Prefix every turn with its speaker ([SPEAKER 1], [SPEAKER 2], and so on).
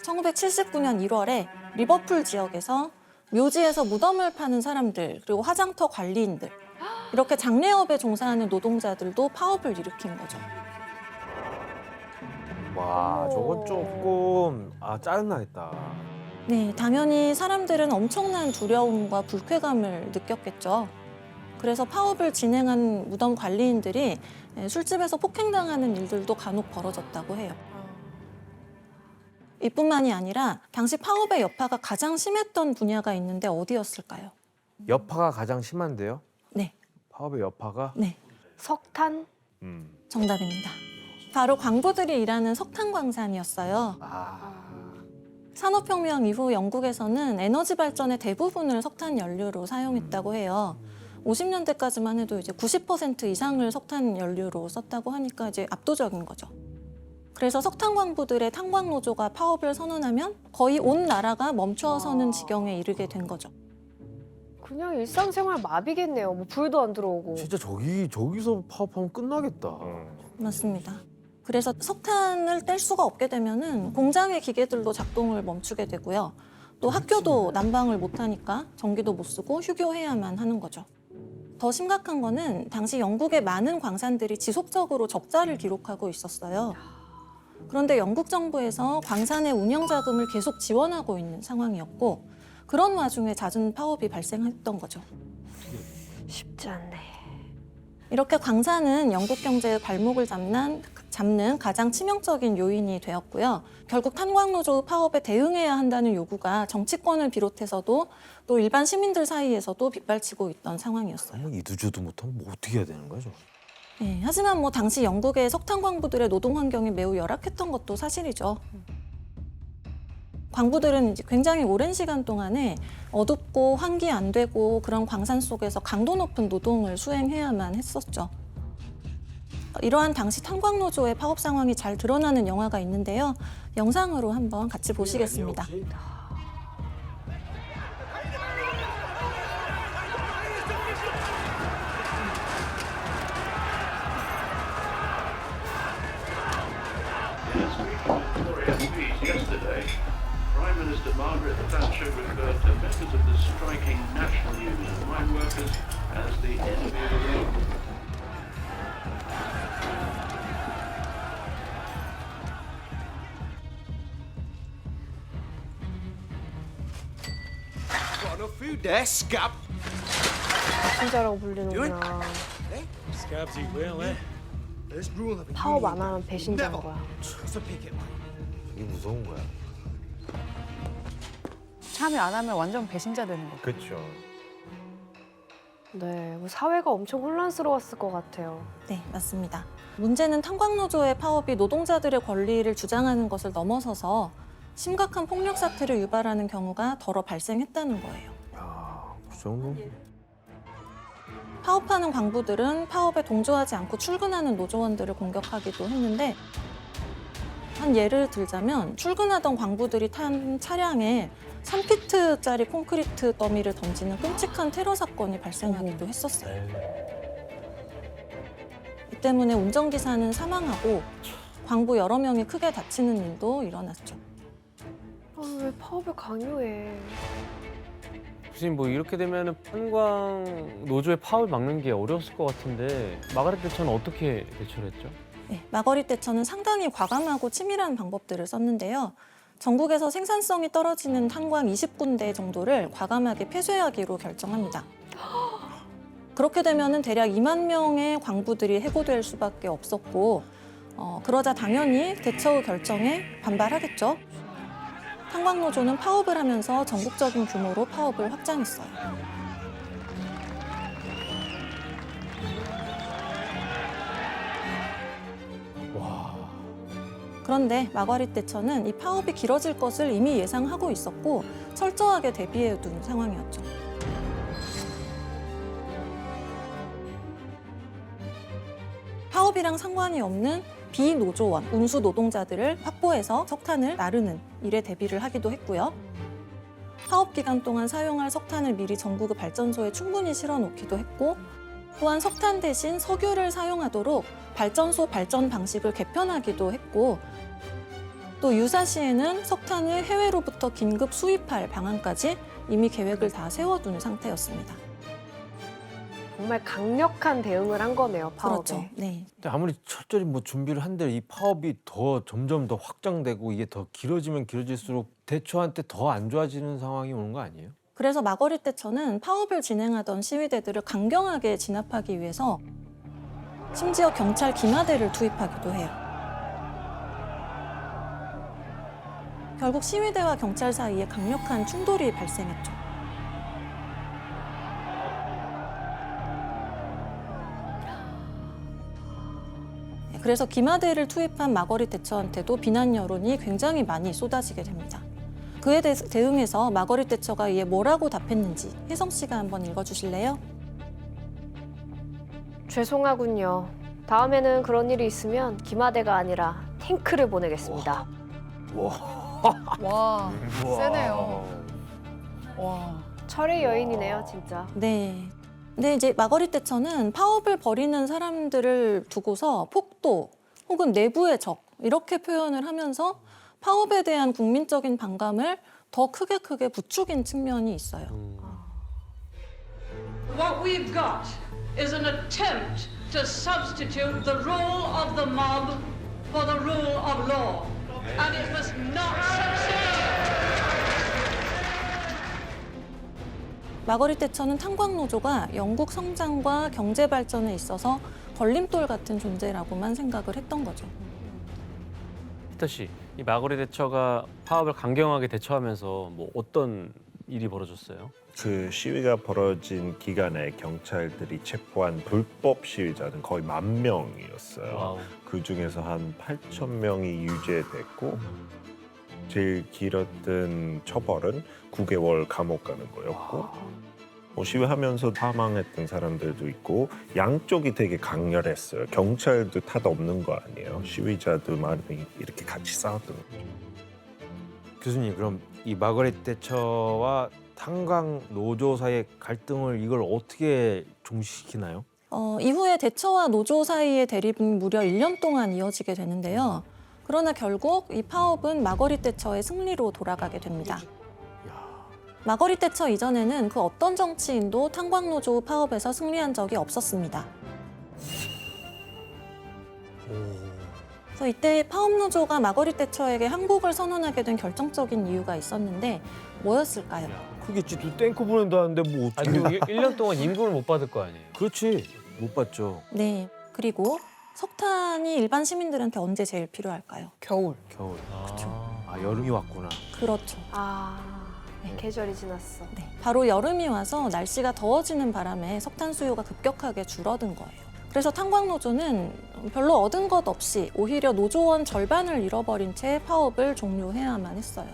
[SPEAKER 1] 1979년 1월에 리버풀 지역에서 묘지에서 무덤을 파는 사람들, 그리고 화장터 관리인들, 이렇게 장례업에 종사하는 노동자들도 파업을 일으킨 거죠.
[SPEAKER 2] 와, 저건 조금 짜증나겠다.
[SPEAKER 1] 네, 당연히 사람들은 엄청난 두려움과 불쾌감을 느꼈겠죠. 그래서 파업을 진행한 무덤 관리인들이 술집에서 폭행당하는 일들도 간혹 벌어졌다고 해요. 이뿐만이 아니라 당시 파업의 여파가 가장 심했던 분야가 있는데 어디였을까요?
[SPEAKER 2] 여파가 가장 심한데요?
[SPEAKER 1] 네,
[SPEAKER 2] 파업의 여파가?
[SPEAKER 1] 네,
[SPEAKER 3] 석탄?
[SPEAKER 1] 정답입니다. 바로 광부들이 일하는 석탄 광산이었어요. 산업혁명 이후 영국에서는 에너지 발전의 대부분을 석탄 연료로 사용했다고 해요. 50년대까지만 해도 이제 90% 이상을 석탄 연료로 썼다고 하니까 이제 압도적인 거죠. 그래서 석탄 광부들의 탄광 노조가 파업을 선언하면 거의 온 나라가 멈춰서는 지경에 이르게 된 거죠.
[SPEAKER 3] 그냥 일상생활 마비겠네요. 뭐 불도 안 들어오고.
[SPEAKER 2] 진짜 저기서 파업하면 끝나겠다.
[SPEAKER 1] 맞습니다. 그래서 석탄을 뗄 수가 없게 되면은 공장의 기계들도 작동을 멈추게 되고요. 또 학교도 난방을 못 하니까 전기도 못 쓰고 휴교해야만 하는 거죠. 더 심각한 거는 당시 영국의 많은 광산들이 지속적으로 적자를 기록하고 있었어요. 그런데 영국 정부에서 광산의 운영 자금을 계속 지원하고 있는 상황이었고, 그런 와중에 잦은 파업이 발생했던 거죠.
[SPEAKER 3] 쉽지 않네.
[SPEAKER 1] 이렇게 광산은 영국 경제의 발목을 잡는 가장 치명적인 요인이 되었고요. 결국 탄광노조 파업에 대응해야 한다는 요구가 정치권을 비롯해서도 또 일반 시민들 사이에서도 빗발치고 있던 상황이었어요.
[SPEAKER 2] 뭐 이두저도 못하면 뭐 어떻게 해야 되는 거죠?
[SPEAKER 1] 네, 하지만 뭐 당시 영국의 석탄 광부들의 노동 환경이 매우 열악했던 것도 사실이죠. 광부들은 이제 굉장히 오랜 시간 동안에 어둡고 환기 안 되고 그런 광산 속에서 강도 높은 노동을 수행해야만 했었죠. 이러한 당시 탄광노조의 파업 상황이 잘 드러나는 영화가 있는데요. 영상으로 한번 같이 보시겠습니다.
[SPEAKER 4] Yesterday, Prime Minister Margaret Thatcher referred to members of the striking National Union of Mine Workers as the enemy of the people.
[SPEAKER 5] Got no food there, scab.
[SPEAKER 3] 배신자라고 불리는구나.
[SPEAKER 6] Scabs eat well, eh?
[SPEAKER 5] This rule of
[SPEAKER 3] 파업 안 하면 배신자인 거야.
[SPEAKER 5] So pick it, man.
[SPEAKER 2] 이게 무서운 거야.
[SPEAKER 7] 참여 안 하면 완전 배신자 되는 거.
[SPEAKER 2] 그렇죠.
[SPEAKER 3] 네, 뭐 사회가 엄청 혼란스러웠을 것 같아요.
[SPEAKER 1] 네, 맞습니다. 문제는 탄광노조의 파업이 노동자들의 권리를 주장하는 것을 넘어서서 심각한 폭력 사태를 유발하는 경우가 더러 발생했다는 거예요.
[SPEAKER 2] 그 정도?
[SPEAKER 1] 파업하는 광부들은 파업에 동조하지 않고 출근하는 노조원들을 공격하기도 했는데, 한 예를 들자면 출근하던 광부들이 탄 차량에 3피트짜리 콘크리트 더미를 던지는 끔찍한 테러 사건이 발생하기도 했었어요. 이 때문에 운전기사는 사망하고 광부 여러 명이 크게 다치는 일도 일어났죠.
[SPEAKER 3] 아, 왜 파업을 강요해?
[SPEAKER 8] 교수님 뭐 이렇게 되면은 탄광 노조의 파업을 막는 게 어려웠을 것 같은데 마가렛 대처는 어떻게 대처를 했죠?
[SPEAKER 1] 네, 마거릿 대처는 상당히 과감하고 치밀한 방법들을 썼는데요. 전국에서 생산성이 떨어지는 탄광 20군데 정도를 과감하게 폐쇄하기로 결정합니다. 그렇게 되면은 대략 2만 명의 광부들이 해고될 수밖에 없었고, 그러자 당연히 대처 결정에 반발하겠죠. 탄광노조는 파업을 하면서 전국적인 규모로 파업을 확장했어요. 그런데 마거릿 대처는 이 파업이 길어질 것을 이미 예상하고 있었고 철저하게 대비해둔 상황이었죠. 파업이랑 상관이 없는 비노조원, 운수 노동자들을 확보해서 석탄을 나르는 일에 대비를 하기도 했고요. 파업 기간 동안 사용할 석탄을 미리 전국의 발전소에 충분히 실어놓기도 했고, 또한 석탄 대신 석유를 사용하도록 발전소 발전 방식을 개편하기도 했고, 또 유사시에는 석탄을 해외로부터 긴급 수입할 방안까지 이미 계획을 다 세워둔 상태였습니다.
[SPEAKER 3] 정말 강력한 대응을 한 거네요, 파업에.
[SPEAKER 1] 그렇죠. 네.
[SPEAKER 2] 근데 아무리 철저히 뭐 준비를 한들 이 파업이 더 점점 더 확장되고 이게 더 길어지면 길어질수록 대처한테 더 안 좋아지는 상황이 오는 거 아니에요?
[SPEAKER 1] 그래서 마거릿 대처는 파업을 진행하던 시위대들을 강경하게 진압하기 위해서 심지어 경찰 기마대를 투입하기도 해요. 결국 시위대와 경찰 사이에 강력한 충돌이 발생했죠. 그래서 기마대를 투입한 마거릿 대처한테도 비난 여론이 굉장히 많이 쏟아지게 됩니다. 그에 대응해서 마거릿 대처가 이에 뭐라고 답했는지 혜성 씨가 한번 읽어주실래요?
[SPEAKER 3] 죄송하군요. 다음에는 그런 일이 있으면 기마대가 아니라 탱크를 보내겠습니다.
[SPEAKER 7] 와, 세네요. 와.
[SPEAKER 3] 철의 여인이네요, 진짜.
[SPEAKER 1] 네. 근데 이제 마거릿 대처는 파업을 벌이는 사람들을 두고서 폭도 혹은 내부의 적 이렇게 표현을 하면서 파업에 대한 국민적인 반감을 더 크게 부추긴 측면이 있어요.
[SPEAKER 9] What we've got is an attempt to substitute the rule of the mob for the rule of law. And it must not succeed.
[SPEAKER 1] 마거릿 대처는 탄광노조가 영국 성장과 경제 발전에 있어서 걸림돌 같은 존재라고만 생각을 했던 거죠.
[SPEAKER 8] 피터 씨, 이 마거릿 대처가 파업을 강경하게 대처하면서 뭐 어떤 일이 벌어졌어요?
[SPEAKER 10] 그 시위가 벌어진 기간에 경찰들이 체포한 불법 시위자는 거의 10,000명이었어요.
[SPEAKER 8] 와우.
[SPEAKER 10] 그 중에서 한 8,000명이 유죄됐고 제일 길었던 처벌은 9개월 감옥 가는 거였고 뭐 시위하면서 사망했던 사람들도 있고 양쪽이 되게 강렬했어요. 경찰도 탓 없는 거 아니에요. 시위자들만 이렇게 같이 싸웠던 거죠.
[SPEAKER 2] 교수님 그럼 이 마거릿 대처와 탄광 노조 사이의 갈등을 이걸 어떻게 종식시키나요?
[SPEAKER 1] 이후에 대처와 노조 사이의 대립은 무려 1년 동안 이어지게 되는데요. 그러나 결국 이 파업은 마거릿 대처의 승리로 돌아가게 됩니다. 마거릿 대처 이전에는 그 어떤 정치인도 탄광노조 파업에서 승리한 적이 없었습니다. 그래서 이때 파업노조가 마거릿 대처에게 항복을 선언하게 된 결정적인 이유가 있었는데 뭐였을까요?
[SPEAKER 2] 크겠지. 또 탱크 보낸다는데 뭐 어떻게?
[SPEAKER 8] 아니, 1년 동안 임금을 못 받을 거 아니에요?
[SPEAKER 2] 그렇지. 못 봤죠.
[SPEAKER 1] 네, 그리고 석탄이 일반 시민들한테 언제 제일 필요할까요?
[SPEAKER 7] 겨울.
[SPEAKER 2] 겨울.
[SPEAKER 1] 그쵸.
[SPEAKER 2] 아 여름이 왔구나.
[SPEAKER 1] 그렇죠.
[SPEAKER 3] 계절이 지났어.
[SPEAKER 1] 네, 바로 여름이 와서 날씨가 더워지는 바람에 석탄 수요가 급격하게 줄어든 거예요. 그래서 탄광노조는 별로 얻은 것 없이 오히려 노조원 절반을 잃어버린 채 파업을 종료해야만 했어요.